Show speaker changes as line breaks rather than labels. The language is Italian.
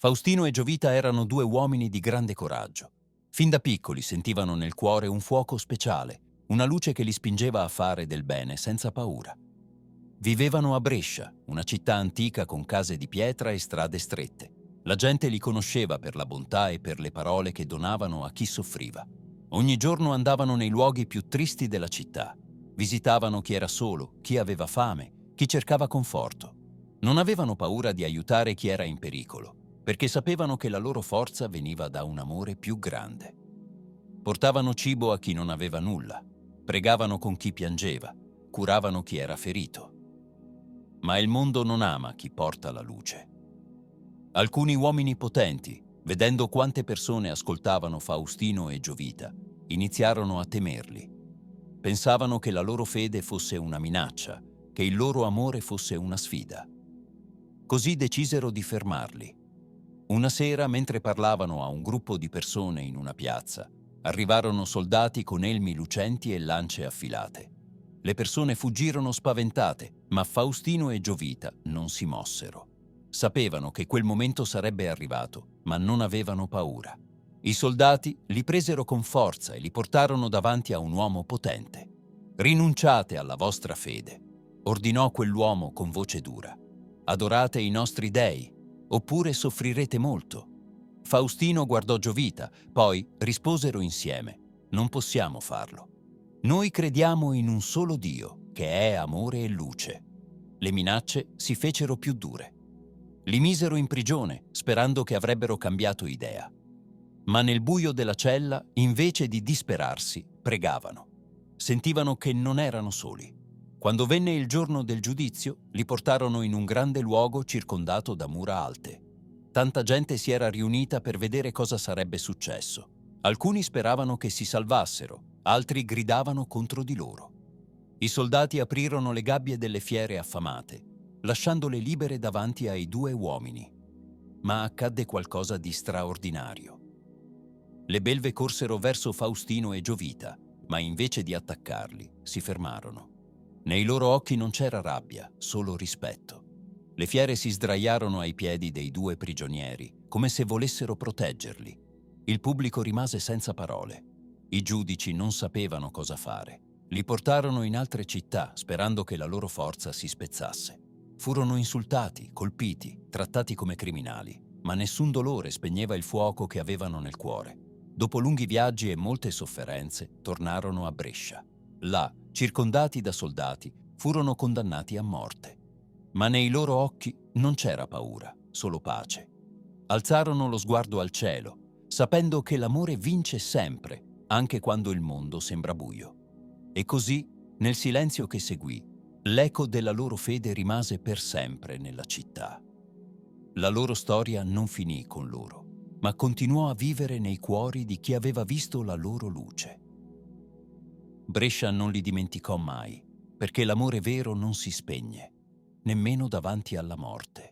Faustino e Giovita erano due uomini di grande coraggio. Fin da piccoli sentivano nel cuore un fuoco speciale, una luce che li spingeva a fare del bene senza paura. Vivevano a Brescia, una città antica con case di pietra e strade strette. La gente li conosceva per la bontà e per le parole che donavano a chi soffriva. Ogni giorno andavano nei luoghi più tristi della città. Visitavano chi era solo, chi aveva fame, chi cercava conforto. Non avevano paura di aiutare chi era in pericolo, perché sapevano che la loro forza veniva da un amore più grande. Portavano cibo a chi non aveva nulla, pregavano con chi piangeva, curavano chi era ferito. Ma il mondo non ama chi porta la luce. Alcuni uomini potenti, vedendo quante persone ascoltavano Faustino e Giovita, iniziarono a temerli. Pensavano che la loro fede fosse una minaccia, che il loro amore fosse una sfida. Così decisero di fermarli. Una sera, mentre parlavano a un gruppo di persone in una piazza, arrivarono soldati con elmi lucenti e lance affilate. Le persone fuggirono spaventate, ma Faustino e Giovita non si mossero. Sapevano che quel momento sarebbe arrivato, ma non avevano paura. I soldati li presero con forza e li portarono davanti a un uomo potente. «Rinunciate alla vostra fede», ordinò quell'uomo con voce dura. «Adorate i nostri dei, oppure soffrirete molto». Faustino guardò Giovita, poi risposero insieme: «Non possiamo farlo. Noi crediamo in un solo Dio, che è amore e luce». Le minacce si fecero più dure. Li misero in prigione, sperando che avrebbero cambiato idea. Ma nel buio della cella, invece di disperarsi, pregavano. Sentivano che non erano soli. Quando venne il giorno del giudizio, li portarono in un grande luogo circondato da mura alte. Tanta gente si era riunita per vedere cosa sarebbe successo. Alcuni speravano che si salvassero, altri gridavano contro di loro. I soldati aprirono le gabbie delle fiere affamate, lasciandole libere davanti ai due uomini. Ma accadde qualcosa di straordinario. Le belve corsero verso Faustino e Giovita, ma invece di attaccarli, si fermarono. Nei loro occhi non c'era rabbia, solo rispetto. Le fiere si sdraiarono ai piedi dei due prigionieri, come se volessero proteggerli. Il pubblico rimase senza parole. I giudici non sapevano cosa fare. Li portarono in altre città, sperando che la loro forza si spezzasse. Furono insultati, colpiti, trattati come criminali, ma nessun dolore spegneva il fuoco che avevano nel cuore. Dopo lunghi viaggi e molte sofferenze, tornarono a Brescia. Là, circondati da soldati, furono condannati a morte. Ma nei loro occhi non c'era paura, solo pace. Alzarono lo sguardo al cielo, sapendo che l'amore vince sempre, anche quando il mondo sembra buio. E così, nel silenzio che seguì, l'eco della loro fede rimase per sempre nella città. La loro storia non finì con loro, ma continuò a vivere nei cuori di chi aveva visto la loro luce. Brescia non li dimenticò mai, perché l'amore vero non si spegne, nemmeno davanti alla morte.